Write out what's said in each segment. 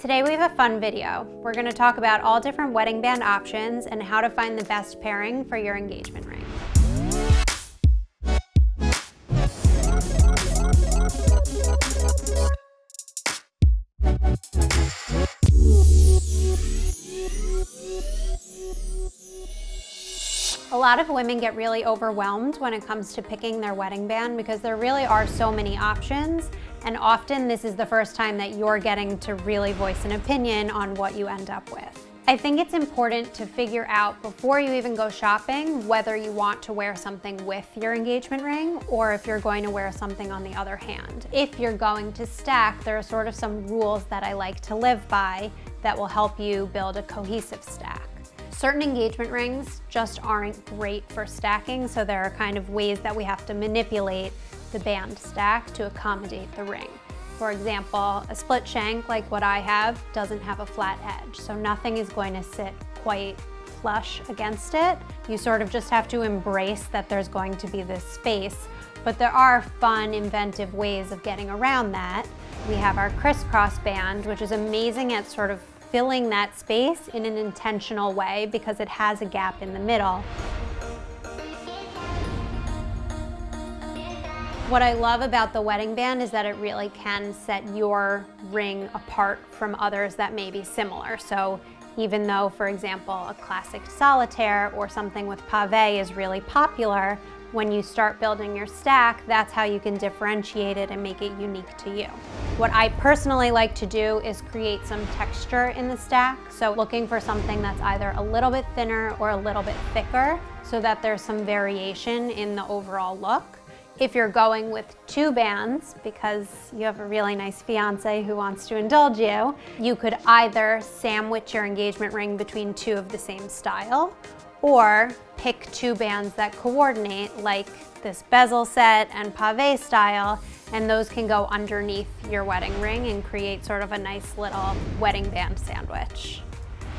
Today we have a fun video. We're going to talk about all different wedding band options and how to find the best pairing for your engagement ring. A lot of women get really overwhelmed when it comes to picking their wedding band because there really are so many options, and often this is the first time that you're getting to really voice an opinion on what you end up with. I think it's important to figure out before you even go shopping whether you want to wear something with your engagement ring or if you're going to wear something on the other hand. If you're going to stack, there are sort of some rules that I like to live by that will help you build a cohesive stack. Certain engagement rings just aren't great for stacking, so there are kind of ways that we have to manipulate the band stack to accommodate the ring. For example, a split shank like what I have doesn't have a flat edge, so nothing is going to sit quite flush against it. You sort of just have to embrace that there's going to be this space, but there are fun, inventive ways of getting around that. We have our crisscross band, which is amazing at sort of filling that space in an intentional way because it has a gap in the middle. What I love about the wedding band is that it really can set your ring apart from others that may be similar. So even though, for example, a classic solitaire or something with pave is really popular, when you start building your stack, that's how you can differentiate it and make it unique to you. What I personally like to do is create some texture in the stack. So looking for something that's either a little bit thinner or a little bit thicker so that there's some variation in the overall look. If you're going with two bands, because you have a really nice fiance who wants to indulge you, you could either sandwich your engagement ring between two of the same style, or pick two bands that coordinate, like this bezel set and pave style, and those can go underneath your wedding ring and create sort of a nice little wedding band sandwich.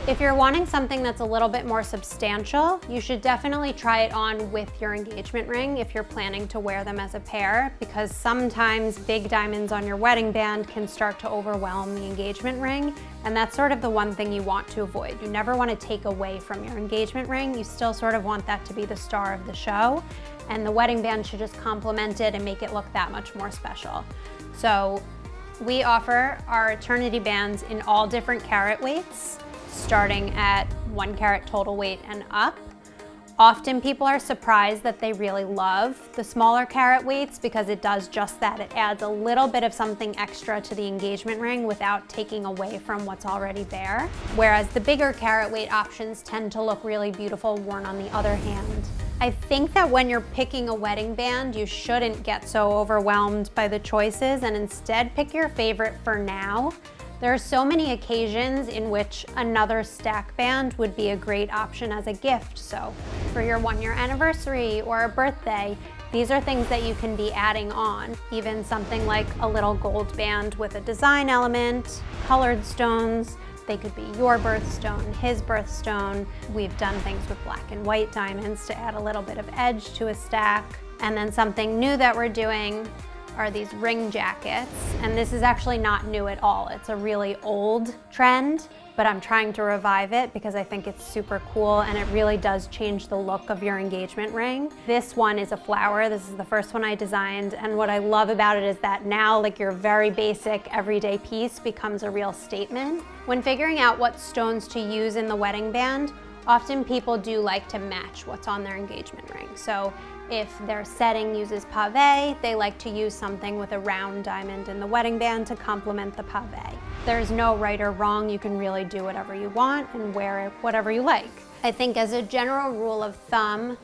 If you're wanting something that's a little bit more substantial, you should definitely try it on with your engagement ring if you're planning to wear them as a pair, because sometimes big diamonds on your wedding band can start to overwhelm the engagement ring, and that's sort of the one thing you want to avoid. You never want to take away from your engagement ring. You still sort of want that to be the star of the show, and the wedding band should just complement it and make it look that much more special. So we offer our eternity bands in all different carat weights, starting at 1 carat total weight and up. Often people are surprised that they really love the smaller carat weights because it does just that. It adds a little bit of something extra to the engagement ring without taking away from what's already there. Whereas the bigger carat weight options tend to look really beautiful worn on the other hand. I think that when you're picking a wedding band, you shouldn't get so overwhelmed by the choices and instead pick your favorite for now. There are so many occasions in which another stack band would be a great option as a gift. So for your 1-year anniversary or a birthday, these are things that you can be adding on. Even something like a little gold band with a design element, colored stones. They could be your birthstone, his birthstone. We've done things with black and white diamonds to add a little bit of edge to a stack. And then something new that we're doing are these ring jackets, and this is actually not new at all. It's a really old trend, but I'm trying to revive it because I think it's super cool and it really does change the look of your engagement ring. This one is a flower. This is the first one I designed, and what I love about it is that now, like, your very basic everyday piece becomes a real statement. When figuring out what stones to use in the wedding band, often people do like to match what's on their engagement ring. So if their setting uses pave, they like to use something with a round diamond in the wedding band to complement the pave. There's no right or wrong. You can really do whatever you want and wear whatever you like. I think as a general rule of thumb,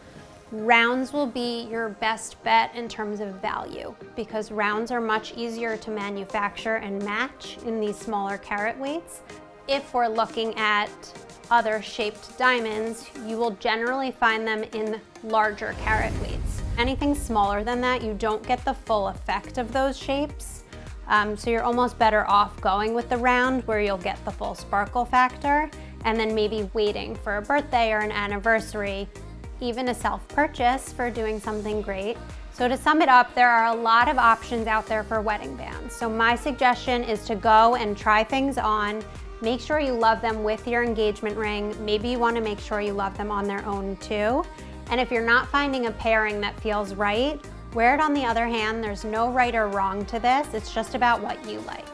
rounds will be your best bet in terms of value because rounds are much easier to manufacture and match in these smaller carat weights. If we're looking at other shaped diamonds, you will generally find them in larger carat weights. Anything smaller than that, you don't get the full effect of those shapes. So you're almost better off going with the round where you'll get the full sparkle factor, and then maybe waiting for a birthday or an anniversary, even a self-purchase for doing something great, So to sum it up, there are a lot of options out there for wedding bands. So my suggestion is to go and try things on. Make sure you love them with your engagement ring. Maybe you want to make sure you love them on their own too. And if you're not finding a pairing that feels right, wear it on the other hand. There's no right or wrong to this. It's just about what you like.